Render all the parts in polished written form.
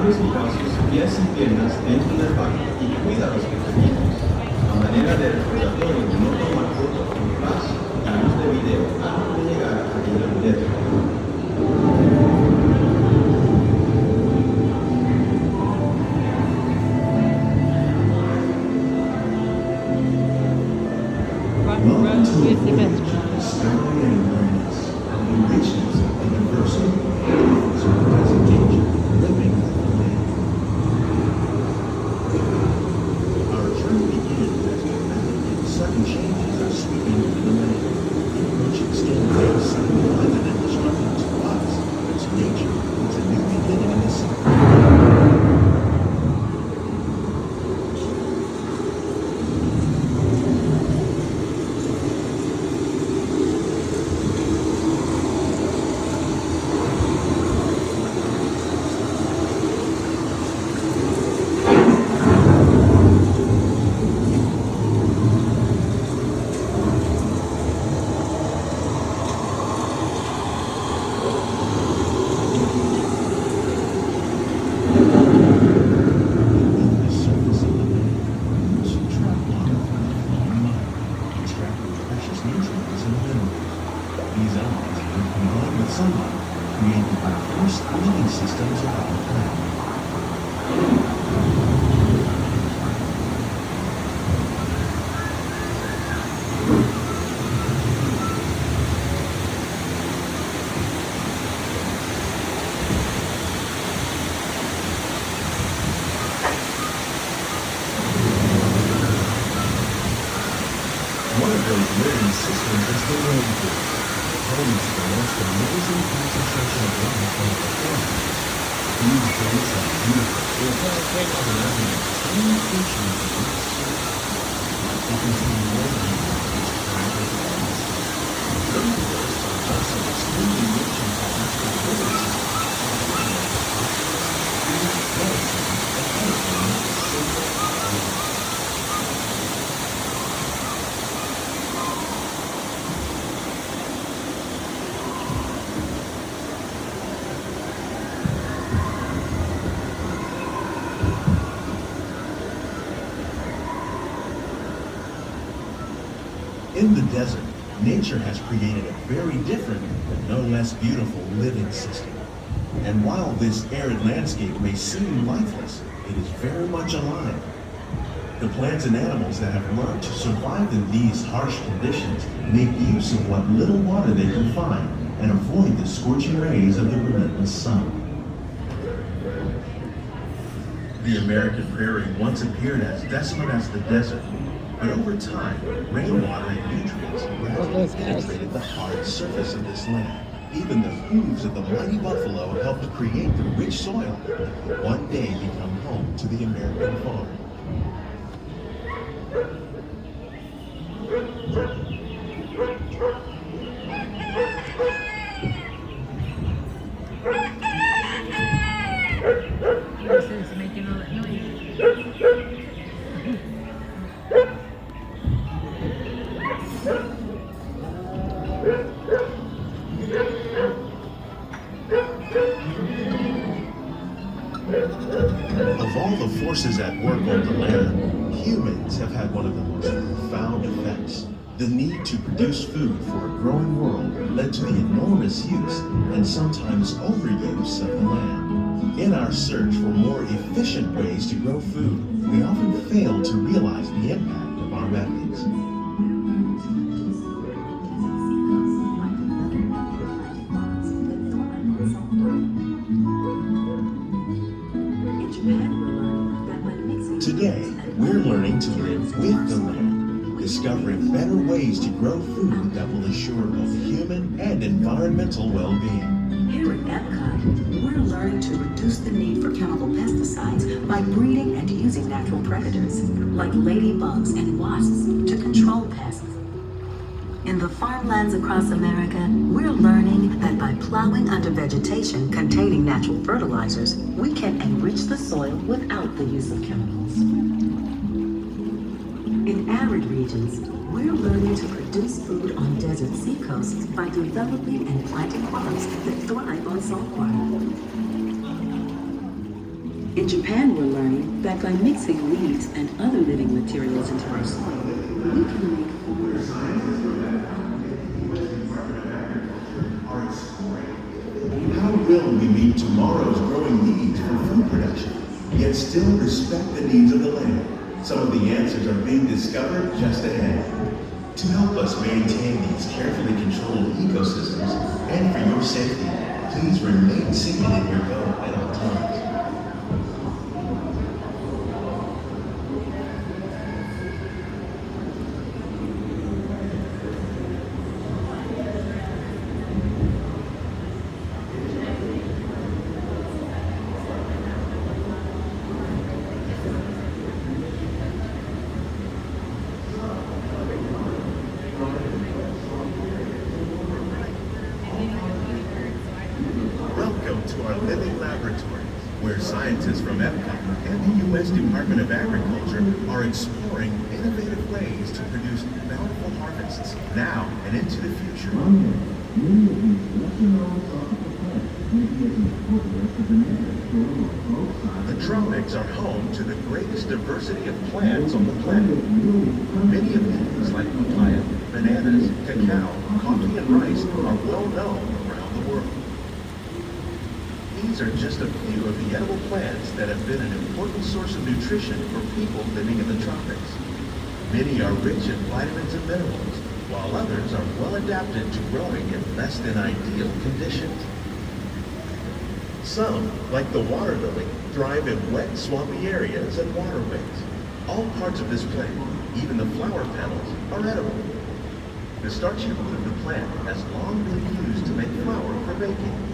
Abre su paso sus pies y piernas dentro del barco y cuida a los pequeñitos. A manera de recordatorio de no tomar fotos con flash y luz de video antes de llegar a Isla Desert. Welcome to a voyage of discovery and awareness of the richness of the diversity of representation living on the land. Our journey begins as dramatic and sudden changes are sweeping over the land, in which extend waves seem violent and destructive to us, but to nature, it's a new beginning in the sun. One of those living systems is the rainforest, home to the most amazing concentration of life on the planet. These dense and beautiful forests are surrounded by tiny ocean beings. You can see more rainforests throughout the forest. Rainforests are also extremely rich in potential rivers. In the desert, nature has created a very different, but no less beautiful living system. And while this arid landscape may seem lifeless, it is very much alive. The plants and animals that have learned to survive in these harsh conditions make use of what little water they can find and avoid the scorching rays of the relentless sun. The American prairie once appeared as desolate as the desert, but over time, rainwater and nutrients gradually penetrated the hard surface of this land. Even the hooves of the mighty buffalo helped to create the rich soil that will one day become home to the American farm. This is making all that noise. Of all the forces at work on the land, humans have had one of the most profound effects. The need to produce food for a growing world led to the enormous use and sometimes overuse of the land. In our search for more efficient ways to grow food, we often fail to realize the impact of our methods. Today, we're learning to live with the land, discovering better ways to grow food that will assure both human and environmental well-being. Here at Epcot, we're learning to reduce the need for chemical pesticides by breeding and using natural predators, like ladybugs and wasps, to control pests. In the farmlands across America, we're learning that by plowing under vegetation containing natural fertilizers, we can enrich the soil without the use of chemicals. In arid regions, we're learning to produce food on desert seacoasts by developing and planting crops that thrive on saltwater. In Japan, we're learning that by mixing leaves and other living materials into our soil, we can make How will we meet tomorrow's growing needs for food production, yet still respect the needs of the land? Some of the answers are being discovered just ahead. To help us maintain these carefully controlled ecosystems, and for your safety, please remain seated in your boat at all times. Welcome to our living laboratory, where scientists from EPCOT and the U.S. Department of Agriculture are exploring innovative ways to produce bountiful harvests now and into the future. The tropics are home to the greatest diversity of plants on the planet. Many of these, like papaya, bananas, cacao, coffee, and rice, are well known around the world. These are just a few of the edible plants that have been an important source of nutrition for people living in the tropics. Many are rich in vitamins and minerals, while others are well adapted to growing in less than ideal conditions. Some, like the water lily, thrive in wet, swampy areas and waterways. All parts of this plant, even the flower petals, are edible. The starchy root of the plant has long been used to make flour for baking.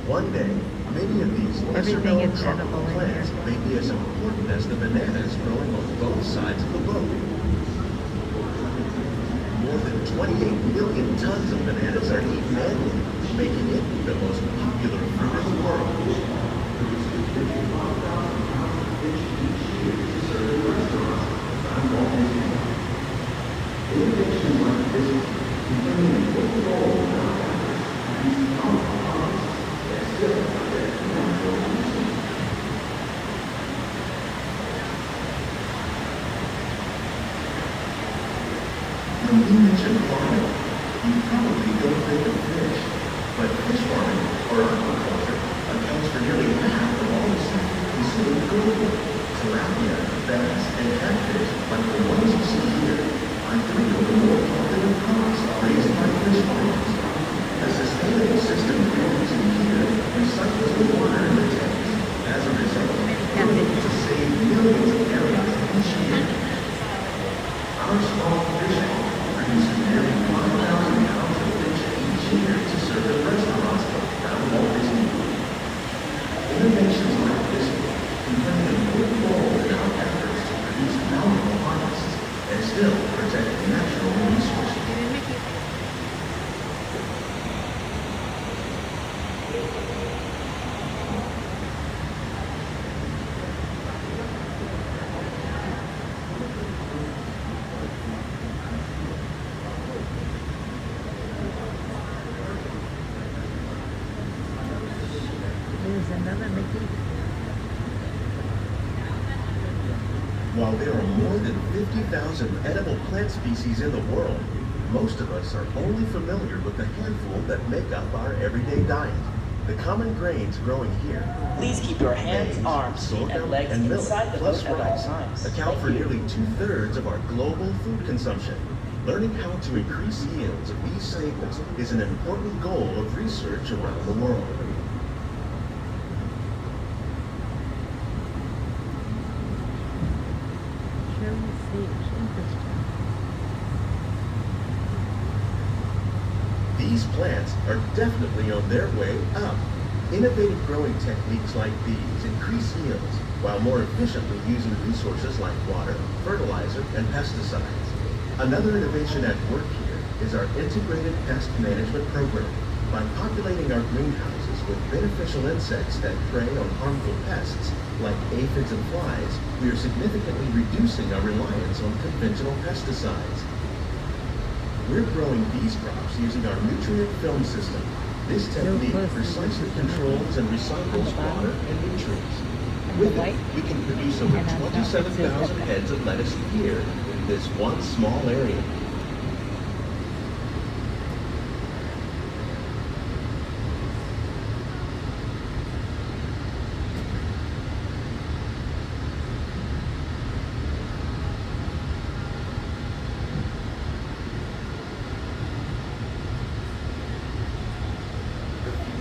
One day, many of these Everything lesser-known is tropical edible in plants here. may be as important as the bananas growing on both sides of the boat. More than 28 million tons of bananas are eaten annually, making it the most popular fruit in the world. When we mention farming, you probably don't think of fish, but fish farming, or aquaculture, accounts for nearly half of all the seafood consumed globally. Tilapia, bass, and catfish, like the ones you see here, are three of the more popular crops raised by fish farmers. The sustainable system used here recycles the water in the tanks. As a result, we're able to save millions of gallons each year. Our small fish produces nearly 5,000 pounds of fish each year to serve at restaurants around Walt Disney World. Innovations like this one can play an important role in our efforts to produce bountiful harvests and still protect natural resources. There's another Mickey. While there are more than 50,000 edible plant species in the world, most of us are only familiar with the handful that make up our everyday diet. The common grains growing here, Please keep your hands, maize, arms, feet, sorghum, and legs and millet, inside the plus boat at all rice, times. account for Thank you. nearly 2/3 of our global food consumption. Learning how to increase yields of these staples is an important goal of research around the world. Cherry sage. Interesting. These plants are definitely on their way up. Innovative growing techniques like these increase yields while more efficiently using resources like water, fertilizer, and pesticides. Another innovation at work here is our integrated pest management program. By populating our greenhouses with beneficial insects that prey on harmful pests like aphids and flies, we are significantly reducing our reliance on conventional pesticides. We're growing these crops using our nutrient film system. This technique precisely controls and recycles water and nutrients. With it, we can produce over 27,000 heads of lettuce a year in this one small area.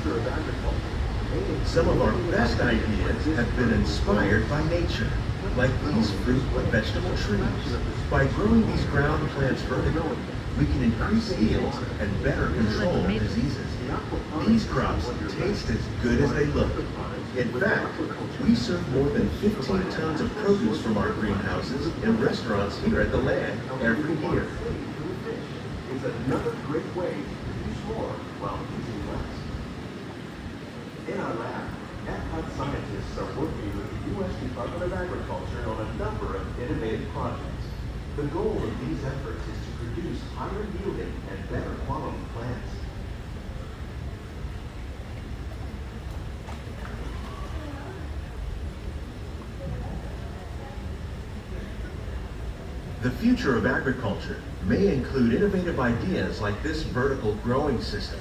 Of agriculture. Some of our best ideas have been inspired by nature, like these fruit and vegetable trees. By growing these ground plants vertically, we can increase yields and better control diseases. These crops taste as good as they look. In fact, we serve more than 15 tons of produce from our greenhouses in restaurants here at the land every year. It's another great way to produce more while using less. In our lab, Epcot scientists are working with the U.S. Department of Agriculture on a number of innovative projects. The goal of these efforts is to produce higher yielding and better quality plants. The future of agriculture may include innovative ideas like this vertical growing system.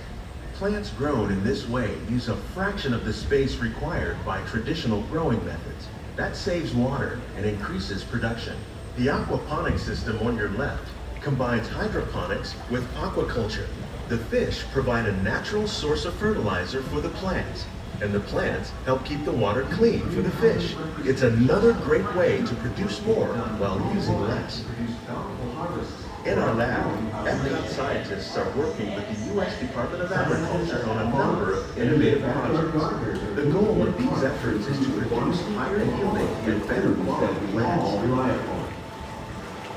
Plants grown in this way use a fraction of the space required by traditional growing methods. That saves water and increases production. The aquaponics system on your left combines hydroponics with aquaculture. The fish provide a natural source of fertilizer for the plants, and the plants help keep the water clean for the fish. It's another great way to produce more while using less. In our lab, Epcot scientists are working with the U.S. Department of Agriculture on a number of innovative projects. The goal of these efforts is to produce higher yielding and better quality plants rely upon.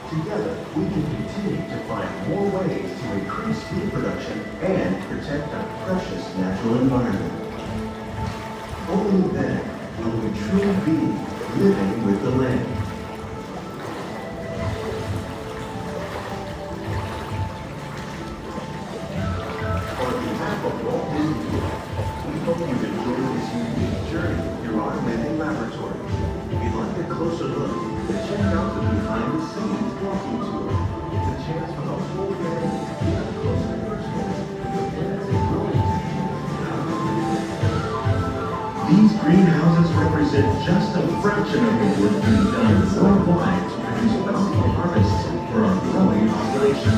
Together, we can continue to find more ways to increase food production and protect our precious natural environment. Only then will we truly be living with the land. We hope you've enjoyed this unique journey through our living laboratory. If you'd like a closer look, then check out the behind-the-scenes walking tour. It's a chance for the whole family to get up close and personal with the plants and growing techniques in our laboratory. These greenhouses represent just a fraction of the work being done worldwide to produce bountiful harvests for our growing population.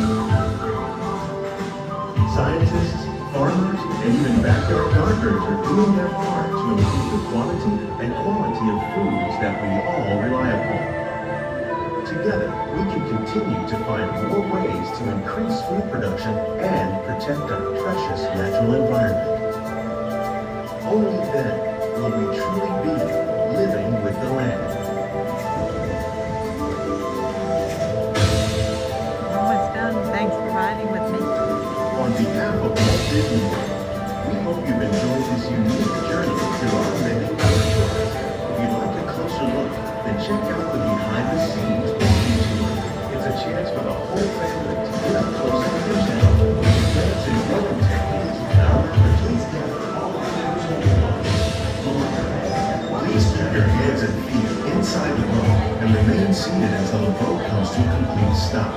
Scientists, farmers, and even backyard gardeners are doing their part to improve the quantity and quality of foods that we all rely upon. Together, we can continue to find more ways to increase food production and protect our precious natural environment. Only then will we truly be living with the land. Almost done. Thanks for riding with me. On behalf of Walt Disney World, we hope you've enjoyed this unique journey through our living laboratory. If you'd like a closer look, then check out the behind-the-scenes walking tour. It's a chance for the whole family to get up close and personal with the plants and growing techniques in our laboratory. Please keep your hands and feet inside the boat and remain seated until the boat comes to a complete stop.